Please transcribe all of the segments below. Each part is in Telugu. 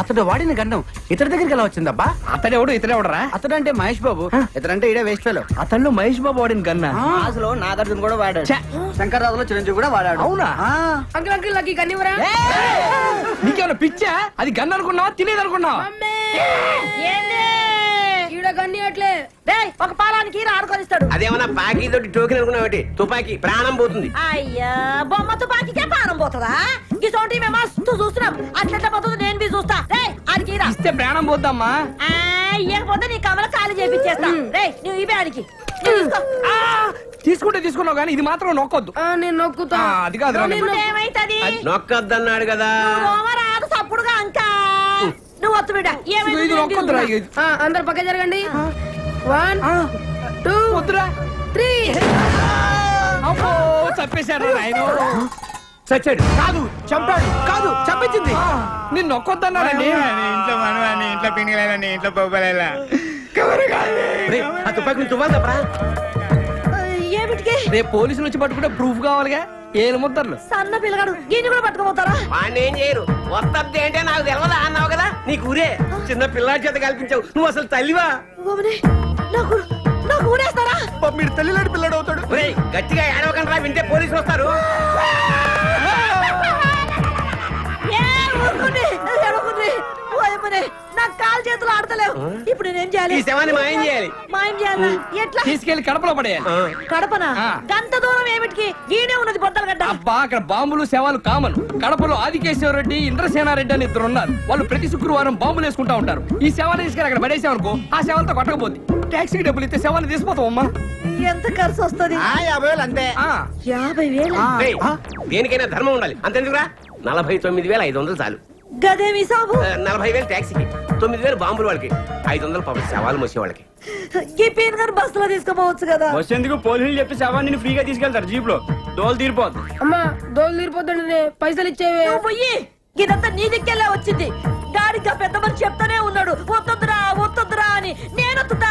అతడు వాడిన గండం ఇతడి దగ్గరికి ఎలా వచ్చిందబ్బా? అతడెవడు ఇతడెవడరా? అతడంటే మహేష్ బాబు, ఇతడంటే ఇడే వేస్ట్ ఫెలో. అతను మహేష్ బాబు వాడిన గన్నా? అసలు నాగార్జున కూడా వాడాడు, శంకర్ రాజులో చిరంజీవి కూడా వాడాడు. అవునా? అంకుల్ అంకుల్ నాకు ఈ కన్నివరా? నీకేమైనా పిచ్చా? అది గన్ అనుకున్నావా తినేది అనుకున్నావా? ఈడ గన్ని అట్లే ఒక పాలానికి ఆడుకొనిస్తాడు. అదేమన్నా పాకి తోటి టోకెన్ అనుకున్నావు? తుపాకి ప్రాణం పోతుంది. అయ్యా బొమ్మ తుపాకీకే ప్రాణం పోతుందా? ఈ చోటి మేము మస్తు చూస్తున్నాం. అట్లా పోతుంది నేను బి చూస్తా. ఆడికి ఇస్తే ప్రాణం పోద్దమ్మా. ఇయ్యకపోతే నీ కమల ఖాళీ చేపించేస్తా. నువ్వు ఇవే ఆడికి తీసుకుంటే తీసుకున్నావు కానీ ఇది మాత్రం నొక్కొద్దు. నేను నొక్కుతా. అది కాదు ఏమైతుంది? నొక్కద్దన్నాడు కదా. రాదు తప్పుడుగా అంకా. నువ్వు వత్తు బిడ్డ. అందరు పక్క జరగండి. 1 2 3. చంపేశాడు ఆయన. చచ్చాడు కాదు చంపాడు. కాదు చంపించింది. నేను నొక్కొద్దన్నాడండి. ఇంట్లో మనవాణి, ఇంట్లో పిండిలని, ఇంట్లో పొబ్బలేలా. ఆ తుపాకి నుంచి తువ్వాలి తప్పరా? ఏమిటికి? రేపు పోలీసులు వచ్చి పట్టుకుంటే ప్రూఫ్ కావాలిగా. ఏలు ముద్దర్లు. సన్న పిల్లగాడు దీన్ని కూడా పట్టుకోపోతారా? వాడిని ఏం చేయరు. వస్తద్ది ఏంటే నాకు తెలవదా అన్నావు కదా. నీకు ఊరే చిన్న పిల్లాడి చేత కల్పించావు. నువ్వు అసలు తల్లివా? నాకు ఊరేస్తారా? మీరు తల్లిలాంటి పిల్లడు అవుతాడు. గట్టిగా ఏడవకండి, వింటే పోలీసులు వస్తారు. నాకు కాలు చేతులు ఆడతలేవు. ఇప్పుడు నేనేం చేయాలి? ఈ శవాన్ని మాయం చేయాలి. మాయం చేయాలి ఎట్లా? తీసుకెళ్లి కడపలో పడేయాలి. కడపనా? గంత దూరం ఏమిటికి? ఈయనే ఉన్నది బొద్దలగడ్డ. అబ్బా అక్కడ బాంబులు శవాలు కామన్. కడపలో ఆదికేశ్వర రెడ్డి, ఇంద్రసేనారెడ్డి అని ఇద్దరు ఉన్నారు. వాళ్ళు ప్రతి శుక్రవారం బాంబులు వేసుకుంటా ఉంటారు. ఈ శవాన్ని తీసుకెళ్ళి అక్కడ పడేసామనుకో ఆ శవాలతో కొట్టకపోతే టాక్సీ డబ్బులు ఇస్తే శవాన్ని తీసిపోతాం. అమ్మా ఎంత ఖర్చు వస్తుంది? 50,000 అంతే. 50,000? దేనికైనా ధర్మం ఉండాలి. అంతెందుకురా? 49,500 చాలు. గదేమి సాబు? 40,000 టాక్సీకి, 9,000 బాంబులు వాళ్ళకి, 500 పాపం శవాలు మోసే వాళ్ళకి. ఈ పీన్ గారు బస్సులో తీసుకోపోవచ్చు కదా. బస్ ఎందుకు? పోలీసులు చెప్పి శవాన్ని ఫ్రీగా తీసుకెళ్తారు జీప్ లో. దోలు తీరిపోద్దు. అమ్మా దోలు తీరిపోతుండే పైసలు ఇచ్చేవే. పోయి ఇదంతా నీ దిక్కెళ్ళే వచ్చింది. గాడిగా పెద్ద మనిషి చెప్తానే ఉన్నాడు వత్తొద్దురా అని. నేనొత్తుతా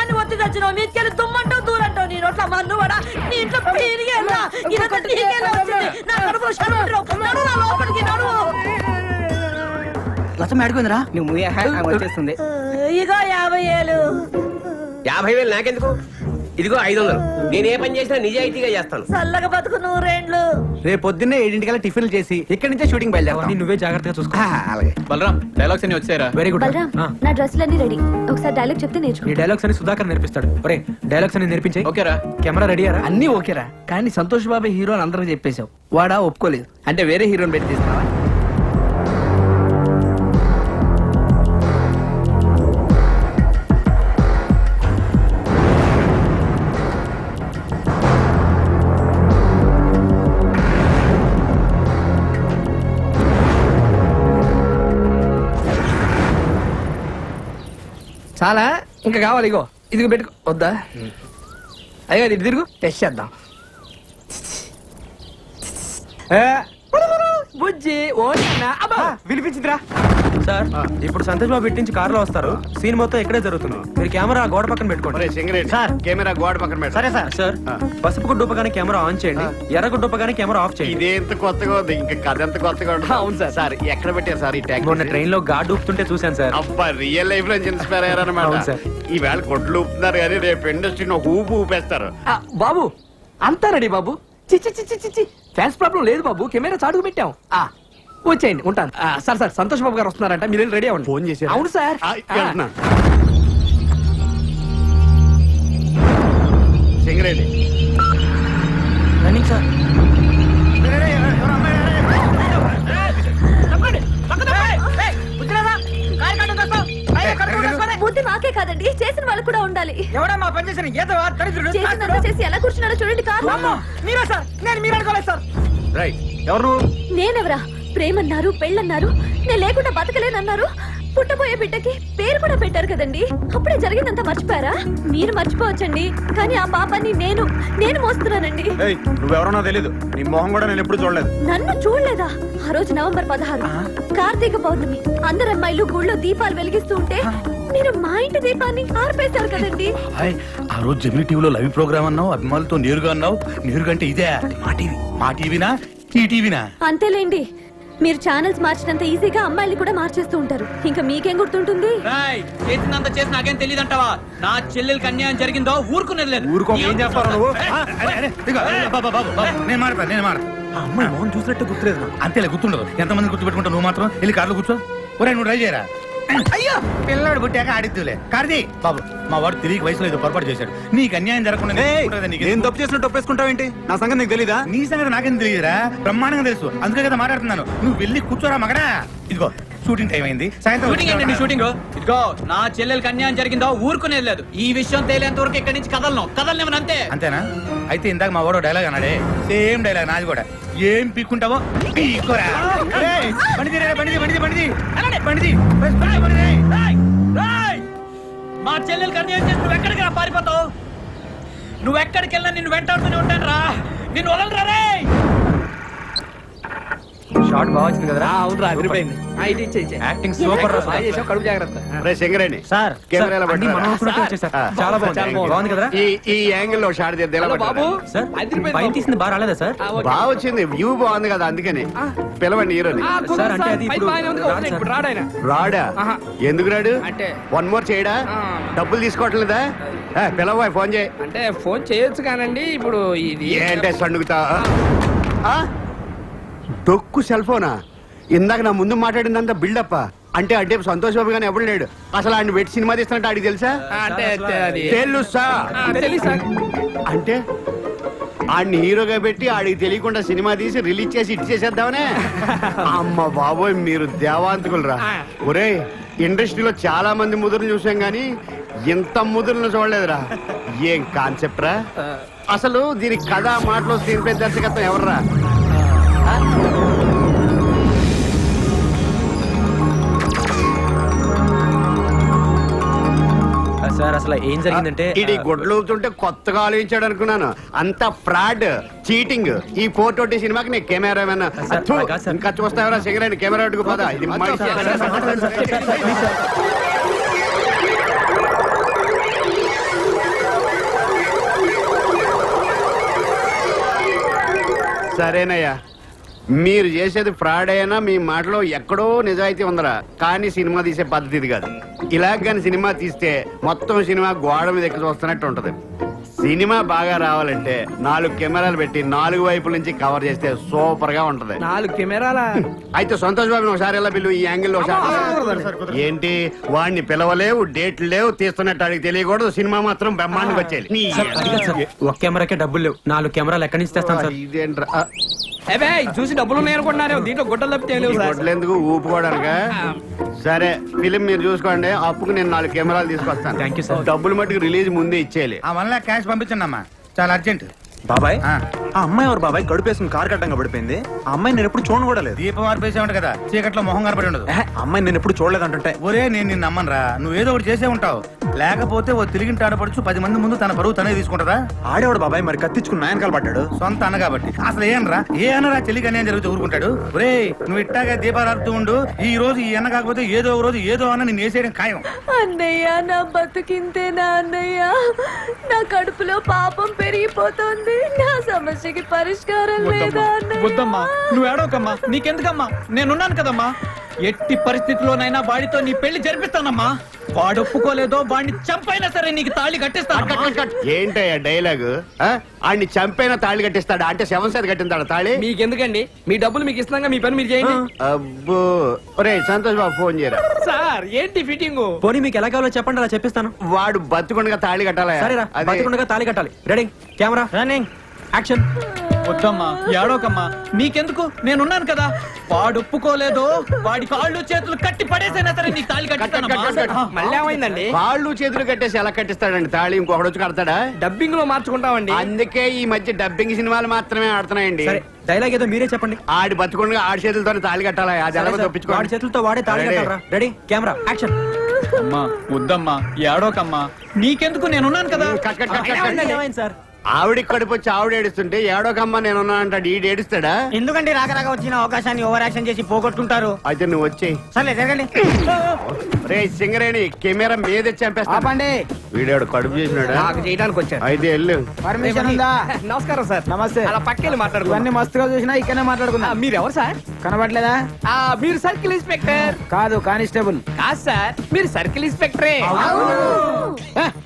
అని ఒత్తి తెచ్చినావు. మీకెళ్ళి దుమ్మంటావు దూరంటావు. నీ నోట్ల మన్నువాడా, నీ ఇంట్లో పీరిగేలా ఇదంతా నీకెళ్ళే వచ్చింది. నా కడుపు లోపలికి నడువు. లతం అడిగిందిరా. నువ్వు వచ్చేస్తుంది. ఇగో 50,000. 50,000 నాకెందుకు? ఇదిగో 500. నేను ఏ పని చేసినా నిజాయితీగా చేస్తాను. చల్లగా బతుకు 100 రేపు పొద్దున్నే 7 టిఫిన్లు చేసి ఇక్కడి నుంచే షూటింగ్ బయలుదేరా. నువ్వే జాగ్రత్తగా చూసుకో. అలాగే. బలరాం డైలాగ్స్ అన్ని వచ్చారా? Very good. నా డ్రెస్సులన్నీ రెడీ. ఒకసారి డైలాగ్ చెప్తే నేర్చుకో. ఈ డైలాగ్స్ అని సుధాకర్ నేర్పిస్తాడు. ఒరే డైలాగ్స్ అని నేర్పించాయి. ఓకేరా? కెమెరా రెడీయారా? అన్ని ఓకేరా. కానీ సంతోష్ బాబు హీరో అని అందరికి చెప్పేశావు. వాడా ఒప్పుకోలేదు. అంటే వేరే హీరోని పెట్టి తీస్తున్నావా? చాలా ఇంకా కావాలి. ఇగో ఇదిగో పెట్టుకో. వద్దా? అయ్యో ఇది తిరుగు టెస్ట్ చేద్దాం. బుజ్జి వినిపించిందిరా సార్. ఇప్పుడు సంతోష్ బాబు ఇట్టించి కారులో వస్తారు. సీన్ మొత్తం ఇక్కడే జరుగుతుంది. మీరు కెమెరా గోడ పక్కన పెట్టుకోండి. సార్ కెమెరా గోడ పక్కన పెట్టు. సరే సార్. సార్ పసుపు గుడ్డుపగానే కెమెరా ఆన్ చేయండి, ఎర్ర గుడ్డుపగానే కెమెరా ఆఫ్ చేయండి. ఇదే ఎంత కొత్తగా ఉంది. ఇంకా కథ ఎంత కొత్తగా ఉంటుంది. అవును సార్. సార్ ఎక్కడ పెట్టారు సార్ ఈ ట్యాగ్? మొన్న ట్రైన్ లో గాడ్ ఊపుతుంటే చూశాను సార్. అబ్బా రియల్ లైఫ్ లో ఇన్స్పైర్ అయ్యారన్నమాట. అవును సార్. ఈవేళ కొట్లు ఊపుతున్నారు కానీ రేపు ఇండస్ట్రీని ఒక ఊపు ఊపేస్తారు. బాబు అంతా రెడీ బాబు. చిచ్చి ఫ్యాన్స్ ప్రాబ్లం లేదు బాబు. కెమెరా చాటుకు పెట్టాం. వచ్చేయండి ఉంటాను. సార్ సంతోష్ బాబు గారు వస్తున్నారంట. మీరు రెడీ అవ్వండి. ఫోన్ చేశారు? అవును సార్. Singareni running sir. బుద్ధి మాకే కాదండి, చేసిన వాళ్ళు కూడా ఉండాలి. ఎవడమ్మా పని చేసిన చేసినంత చేసి ఎలా కూర్చున్నారో చూడండి. కాదు మీరా సార్? నేను మీరు అనుకోలేదు సార్. రైట్. ఎవరు? నేనెవరా? ప్రేమన్నారు, పెళ్ళన్నారు, నేను లేకుండా బతకలేనన్నారు. పుట్టబోయే బిడ్డకి పేరు కూడా పెట్టారు కదండి. అప్పుడే జరిగిందంతా మర్చిపోయారా? మీరు మర్చిపోవచ్చండి, కానీ ఆ పాపాన్ని నేను మోస్తున్నానండి. నువ్వెవరో తెలీదు. నీ మొహం కూడా నేను ఎప్పుడు చూడలేదు. నన్ను చూడలేదా? ఆ రోజు నవంబర్ 16 కార్తీక పౌర్ణమి. అందరు అమ్మాయిలు గుళ్ళో దీపాలు వెలిగిస్తూ ఉంటే మీరు మా ఇంటి దీపాన్ని ఆర్పేశారు కదండి. ఆ రోజు జమినీ టీవీలో లైవ్ ప్రోగ్రామ్ అన్నావు, అభిమానులతో నేరుగా అన్నావు. నేరుగా అంటే ఇదే మా టీవీనా? ఈ టీవీనా? అంతేలేండి, మీరు ఛానల్స్ మార్చినంత ఈజీగా అమ్మాయిల్ని కూడా మార్చేస్తూ ఉంటారు. ఇంకా మీకేం గుర్తుంటుంది? చేసినంత చేసి నాకేం తెలియదంటావా? నా చెల్లెలకి అన్యాయం జరిగిందో ఊరుకునేది లేదు. ఊరుకో, ఏం చేస్తావు నువ్వు? అరే, ఇదిగో, బాబు, బాబు, బాబు, నేను మాడతా. ఆ అమ్మాయి మోహన్ చూసినట్టు గుర్తులేదు నాకు. అంతేలే, గుర్తుండదు. ఎంతమంది గుర్తుపెట్టుకుంటావు నువ్వు మాత్రం? వెళ్ళి కార్లో కూర్చో. ఒరే, నువ్వు ట్రై చేయరా. అయ్యో, పిల్లాడు పుట్టాక ఆడిద్దులే. కార్తీ బాబు, మా వాడు తిరిగి వయసులో ఏదో పొరపాటు చేశాడు. నీకు అన్యాయం జరగకుండా నేను తప్పు చేసినట్టు ఒప్పేసుకుంటావేంటి? నా సంగతి నీకు తెలీదా? నీ సంగతి నాకేం తెలియదురా, బ్రహ్మాండంగా తెలుసు. అందుకే కదా మాట్లాడుతున్నాను. నువ్వు వెళ్ళి కూర్చోరా మగడా. ఇదిగో షూటింగ్ టైం అయింది, సాయంత్రం షూటింగ్ ఏంటండి షూటింగ్? ఇదిగో, నా చెల్లెలకి అన్యాయం జరిగిందో ఊరుకునేది లేదు. ఈ విషయం తేలేంత వరకు ఇక్కడి నుంచి కదలను అంతే. అంతేనా? అయితే ఇందాక మా వాడు డైలాగ్ అన్నాడే, సేమ్ డైలాగ్ నాది కూడా. ఏం పీక్కుంటావో పీక్కోరా. ఏయ్, బండిది రే, బండిది. మా చెల్లెలకి అన్యాయం చేసి నువ్వు ఎక్కడికి రా పారిపోతావు? నువ్వు ఎక్కడికి వెళ్ళినా నిన్ను వెంటాడుతూనే ఉంటాను రా. నిన్ను వదలరా రే. షార్ట్ బాగా వచ్చింది కదరా? అవునరా, అదిరిపోయింది. ఇది ఇచ్చే యాక్టింగ్ సూపర్ రా. కడుపు జాగ్రత్త. రే సింగరేణి సార్ కెమెరా ఎలా అన్ని పట్టుకురా? మనం అనుకున్నట్టు వచ్చేసారు. చాలా బాగుంది. బాగుంది కదరా? ఈ యాంగిల్ లో షాట్ తీద్దాం. ఎలా హలో బాబు, పట్టుకురా? సార్ అదిరిపోయింది పైన బాబు. తీసింది బాగా రాలేదా సార్? బాగా వచ్చింది, వ్యూ బాగుంది కదా, అందుకని పిలవండి హీరోని. సార్, అంటే అది ఇప్పుడు రాడు సార్. రాడాయన. రాడా? ఆహా. ఎందుకు రాడు? అంటే వన్ మోర్ చేయడా? ఆ. డబ్బులు తీసుకోవట్లేదా? పిలవ, ఫోన్ చేయి. అంటే ఫోన్ చేయొచ్చు కానండి, ఇప్పుడు ఇది ఏంటే సండుగుతా? దొక్కు సెల్ ఫోనా? ఇందాక నా ముందు మాట్లాడిందంతా బిల్డప్. అంటే సంతోష్ బాబు గానీ ఎవడు లేడు. అసలు ఆయన పెట్టి సినిమా తీస్తున్నట్టు ఆడికి తెలుసా? అంటే అది తెలుసా? తెలుసా? అంటే ఆడిని హీరోగా పెట్టి ఆడికి తెలియకుండా సినిమా తీసి రిలీజ్ చేసి ఇటు చేసేద్దామనే? అమ్మ బాబోయ్, మీరు దేవాంతకులరా. ఒరే, ఇండస్ట్రీలో చాలా మంది ముదురులు చూసాం గానీ ఇంత ముదురులను చూడలేదురా. ఏం కాన్సెప్ట్ రా అసలు? దీనికి కథ, మాటలు, స్క్రీన్ ప్లే, దర్శకత్వం ఎవర్రా? సార్ అసలు ఏం జరిగిందంటే ఇది గుడ్లు అవుతుంటే కొత్తగా ఆలోచించాడు అనుకున్నాను. అంత ఫ్రాడ్, చీటింగ్. ఈ 420 సినిమాకి నేను కెమెరామెన్. ఇంకా చూస్తావరా సిగరెట్ కెమెరా అడ్డుకు పదా. ఇది సరేనయ్యా, మీరు చేసేది ఫ్రాడ్ అయినా మీ మాటలో ఎక్కడో నిజాయితీ ఉందరా. కానీ సినిమా తీసే పద్ధతి ఇది కాదు. ఇలాగ కానీ సినిమా తీస్తే మొత్తం సినిమా గోడ మీద ఎక్కి చూస్తున్నట్టు ఉంటది. సినిమా బాగా రావాలంటే 4 కెమెరాలు పెట్టి 4 వైపుల నుంచి కవర్ చేస్తే సూపర్ గా ఉంటది. 4 కెమెరాల? అయితే సంతోష్ బాబుని ఒకసారి ఎలా పిలువు, ఈ యాంగిల్ ఏంటి? వాడిని పిలవలేవు, డేట్లు లేవు, తీస్తున్నట్టు అడిగి తెలియకూడదు. సినిమా మాత్రం బ్రహ్మాండంగా వచ్చేది. ఒక కెమెరాకే డబ్బులు లేవు, 4 కెమెరాలు ఎక్కడి నుంచి తెస్తాం సార్? ఇదేంట్రా? అవే చూసి డబ్బులు ఉన్నాయి అనుకుంటున్నారు, దీంట్లో గుడ్డలు తప్పితే ఏం లేవు సార్. ఎందుకు ఊపుకోవడానిక? సరే, ఫిలిం మీరు చూసుకోండి. అప్పుకు నేను 4 కెమెరాలు తీసుకొస్తాను. Thank you sir. డబ్బులు మట్టుకు రిలీజ్ ముందే ఇచ్చేయాలి. ఆ 1 lakh క్యాష్ పంపించండి అమ్మా, చాలా అర్జెంట్. బాబాయ్, ఆ. ఆ అమ్మాయి ఎవరు బాబాయ్? గడుపేసుకుని కారు కట్టంగా పడిపోయింది. ఆ అమ్మాయి నేను ఎప్పుడు చూడను కూడా లేదు. దీపం ఆర్పేసే ఉంటా కదా, చీకట్లో మొహం కనపడి ఉండదు. ఆ అమ్మాయి నేను ఎప్పుడు చూడలేదు అంటుంటే. ఒరే, నేను నిన్ను నమ్మనురా. నువ్వేదో ఒకటి చేసే ఉంటావు. లేకపోతే ఓ తిరిగింటి ఆడపడుచు 10 మంది ముందు తన బరువు తనే తీసుకుంటదా? ఆడేవాడు బాబాయ్, మరి కత్తిచ్చుకుని నాయనకాలు పడ్డాడు. సొంత అన్న కాబట్టి. అసలు ఏనరా, ఏ అన్నరా చెల్లికి అన్యాయం జరిగితే ఊరుకుంటాడు? ఒరే, నువ్వు ఇట్టాగా దీపాలు ఆడుతూ ఉండు. ఈ రోజు ఈ అన్న కాకపోతే ఏదో ఒక రోజు ఏదో అన్న నేను వేసేయడం ఖాయం. అన్నయ్య, నా బతుకింతేనా అన్నయ్య? నా కడుపులో పాపం పెరిగిపోతుంది. నా సమస్యకి పరిష్కారం లేదా అన్నయ్య? వద్దమ్మా, నువ్వు ఏడవకమ్మా. నీకెందుకమ్మా, నేనున్నాను కదమ్మా. ఎట్టి పరిస్థితిలోనైనా వాడితో నీ పెళ్లి జరిపిస్తానమ్మా. వాడు ఒప్పుకోలేదో వాడిని చంపైనా సరే నీకు తాళి కట్టిస్తాను. ఏంటయ్యా డైలాగ్? ఆడిని చంపైనా తాళి కట్టిస్తాడా? అంటే 7 సార్ కట్టిందాడా తాళి? మీకెందుకండి, మీ డబ్బులు మీకు ఇస్తాగా, మీ పని మీరు చేయండి. అబ్బో, ఒరే సంతోష్ బాబు ఫోన్ చేయరా. సార్ ఏంటి ఫిట్టింగ్? పోనీ మీకు ఎలా కావాలో చెప్పండి, అలా చెప్పిస్తాను. వాడు బతుకుండగా తాళి కట్టాలా? సరేరా, బతికుండగా తాళి కట్టాలి. Ready, camera running, action. వద్దమ్మా, ఏడోకమ్మా. నీకెందుకు, నేనున్నాను కదా. వాడు ఒప్పుకోలేదో వాడి కాళ్ళు చేతులు కట్టి పడేసైనా సరే నీకు తాళి కట్టిస్తానమ్మా. మళ్ళీ ఏమైందండి? కాళ్ళు చేతులు కట్టేసి ఎలా కట్టిస్తాడండి తాళి? ఇంకొకటి వచ్చి కడతాడా? డబ్బింగ్ లో మార్చుకుంటామండి. అందుకే ఈ మధ్య డబ్బింగ్ సినిమాలు మాత్రమే ఆడుతున్నాయండి. సరే, డైలాగ్ ఏదో మీరే చెప్పండి. ఆడి బతుకుండగా ఆడి చేతులతో తాళి కట్టాలా? అది ఎలా వాడి తప్పించుకోండి. చేతులతో వాడే తాళి కట్టాలరా. Ready, camera, action. అమ్మా వద్దమ్మా, ఏడోకమ్మా. నీకెందుకు, నేనున్నాను కదా. Cut, cut, cut, cut, cut. ఏమైంది సార్? ఆవిడికి కడుపు వచ్చి ఆవిడ ఏడుస్తుంటే ఏడోకమ్మ నేనున్నా అంటాడు ఈడు ఏడుస్తాడా? ఎందుకంటే రాక రాక వచ్చిన అవకాశాన్ని ఓవర్ యాక్షన్ చేసి పోగొట్టుకుంటారు. అయితే నువ్వు వచ్చేయి. సర్లే జరగండి. రే సింగరేణి కెమెరా మీద చంపేస్తా. ఆపండి. వీడాడు కడుపు చేసినాడా? నాకు చేయడానికి వచ్చాను. అయితే వెళ్ళు. పర్మిషన్ ఉందా? నమస్కారం సార్. నమస్తే. అలా పక్కెళ్ళి మాట్లాడుకున్నాం. ఇవన్నీ మస్తుగా చూసినా ఇక్కడనే మాట్లాడుకున్నా. మీరు ఎవరు సార్? కనబడలేదా? మీరు సర్కిల్ ఇన్స్పెక్టర్ కాదు, కానిస్టేబుల్. కాదు సార్, మీరు సర్కిల్ ఇన్స్పెక్టరే.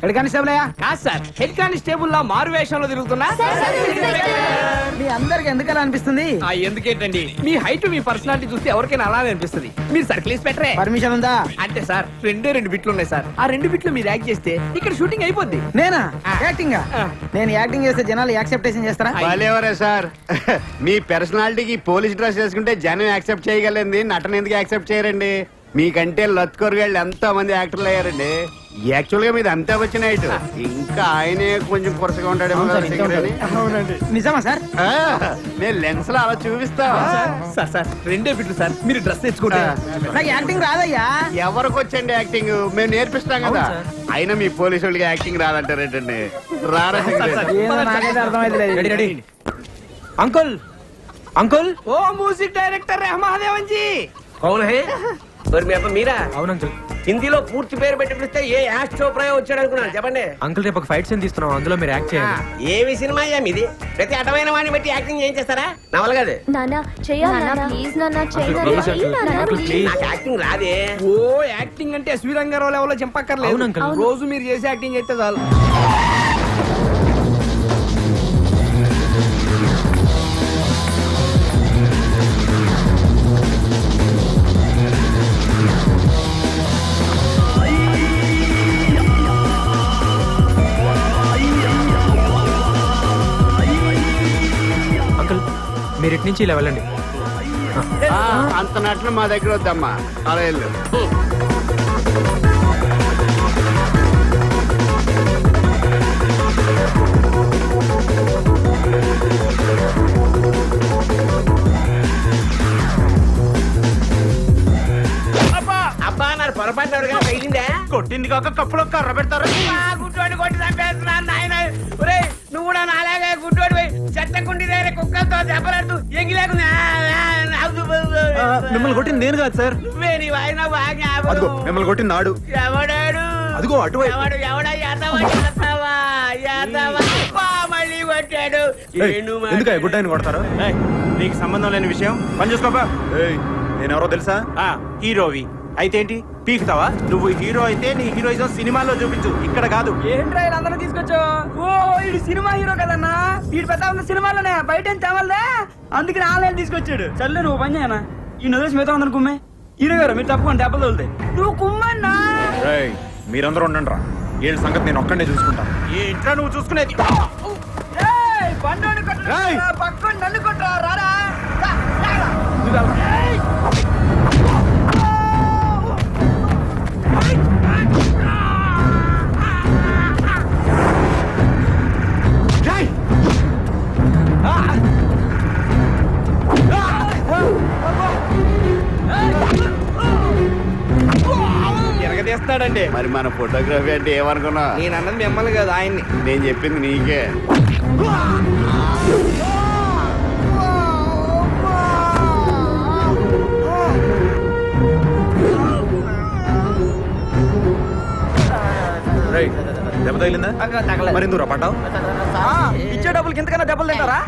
ఎక్కడ కానిస్టేబుల్ అయ్యా? కాదు సార్, హెడ్ కానిస్టేబుల్ లా మారు వేషంలో తిరుగుతున్నా. మీ అందరికి ఎందుకలా అనిపిస్తుంది? ఎందుకేంటండి, మీ హైట్ మీ పర్సనాలిటీ చూస్తే ఎవరికైనా అలానే అనిపిస్తుంది. మీరు సర్కిల్ ఇన్స్పెక్టరే. పర్మిషన్ ఉందా? అంటే సార్ రెండు బిట్లు ఉన్నాయి సార్. ఆ 2 బిట్లు మీరు యాక్ట్ చేస్తే ఇక్కడ షూటింగ్ అయిపోద్ది. నేనా యాక్టింగ్? నేను యాక్టింగ్ చేస్తే జనాలు యాక్సెప్టేషన్ చేస్తారా? వాళ్ళెవరే సార్? మీ పర్సనాలిటీకి పోలీస్ డ్రెస్ వేసుకుంటే జనం యాక్సెప్ట్ చేయగలండి, నటన ఎందుకు యాక్సెప్ట్ చేయరండి? మీకంటే లత్కొరగాళ్ళు ఎంతో మంది యాక్టర్లు అయ్యారండి. యాక్చువల్ గా మీది అంతా వచ్చిన హైట్. ఇంకా ఆయనే కొంచెం కొరసగా ఉంటాడేమో కదా సింగరేణి. నిజమా సార్? ఆ, నేను లెన్స్ లో అలా చూపిస్తా. సార్ సార్ 2 బిట్లు సార్, మీరు డ్రెస్ తెచ్చుకుంటే. నాకు యాక్టింగ్ రాదయ్యా. ఎవరికి వచ్చండి యాక్టింగ్? మేము నేర్పిస్తాం కదా. అయినా మీ పోలీసు వాళ్ళకి యాక్టింగ్ రాదంటారేంటండి? రారా సింగరేణి? ఏదో నాకైతే అర్థమైతే రెడీ. Uncle uncle. ఓ మ్యూజిక్ డైరెక్టర్ రెహమాదేవన్ జీ. కౌన్ హే? మరి మీ అబ్బ మీరా? అవును అంకుల్. హిందీలో పూర్తి పేరు పెట్టి పిలిస్తే ఏ యాష్ చోప్రా వచ్చాడు అనుకున్నాను. చెప్పండి. అంకుల్ రేపు ఒక ఫైట్ సీన్ తీస్తున్నాం, అందులో మీరు యాక్ట్ చేయండి. ఏమి సినిమా అయ్యా మీది? ప్రతి అటమైన వాడిని బట్టి యాక్టింగ్ ఏం చేస్తారా? నవల కాదు. నానా చెయ్యాలి ప్లీజ్ నానా Please, uncle. Please. నాకు యాక్టింగ్ రాదే. ఓ యాక్టింగ్ అంటే ఎస్వి రంగారావు లెవెల్లో అవును చంపక్కర్లేదు. అంకుల్. రోజు మీరు చేసి యాక్టింగ్ చేస్తే చాలు. అంకుల్ మీరు ఇటు నుంచి ఇలా వెళ్ళండి. ఆ, అంత నటన మా దగ్గర వద్దమ్మా. అలా వెళ్ళు. అబ్బా నాకు పొరపాటు ఎవరికైనా తగిలిందే? కొట్టింది కాక కప్పులో కర్ర పెడతారు. గుడ్డోడి కొట్టి చంపేస్తున్నా నాయన. ఒరేయ్ నువ్వు కూడా నాలాగే గుడ్డోడి పోయి చెత్త కుండి దగ్గర కుక్కలతో దెబ్బలాడుతూ ఎంగిలేకుండా మిమ్మల్ని కొట్టింది నేను కాదు సార్. నువ్వే నీ వాయిన బాగా అదిగో మిమ్మల్ని కొట్టింది నాడు. ఎవడాడు? అదిగో అటువైపు. ఎవడా యాదవా మళ్ళీ కొట్టాడు. ఎందుకు గుడ్డాయిని కొడతారు? నీకు సంబంధం లేని విషయం పని చూసుకోపా. నేను ఎవరో తెలుసా? హీరోవి అయితే ఏంటి పీకుతావా? నువ్వు హీరో అయితే నీ హీరోయిజం సినిమాలో చూపించు, ఇక్కడ కాదు. ఏంట్రా వీళ్ళందరూ తీసుకొచ్చా? ఓ ఇది సినిమా హీరో కదన్నా. వీడు పెద్ద ఉన్న సినిమాలోనే బయట ఏం తేవాలదే, అందుకని ఆన్లైన్ తీసుకొచ్చాడు. చల్లే నువ్వు పని చేయనా? ఈ నదిలేసి మిగతా అందరు కుమ్మే. హీరో గారు మీరు తప్పకుండా దెబ్బలు తోలుతాయి. నువ్వు కుమ్మన్నా. మీరందరూ ఉండండి రా, వీళ్ళ సంగతి నేను ఒక్కడే చూసుకుంటా. ఏంట్రా నువ్వు చూసుకునేది? బండి కొట్టరా, పక్కన నన్ను కొట్టరా, రారా. ఎరగదీస్తాడండి. మరి మన ఫోటోగ్రఫీ అంటే ఏమనుకున్నా? నేను అన్నది మిమ్మల్ని కదా, ఆయన్ని. నేను చెప్పింది నీకే. దెబ్బ తగిలిందా? మరి ఎందుకు పడ్డావు? ఇచ్చే డబ్బులకి ఇంతకన్నా దెబ్బలు తింటారా?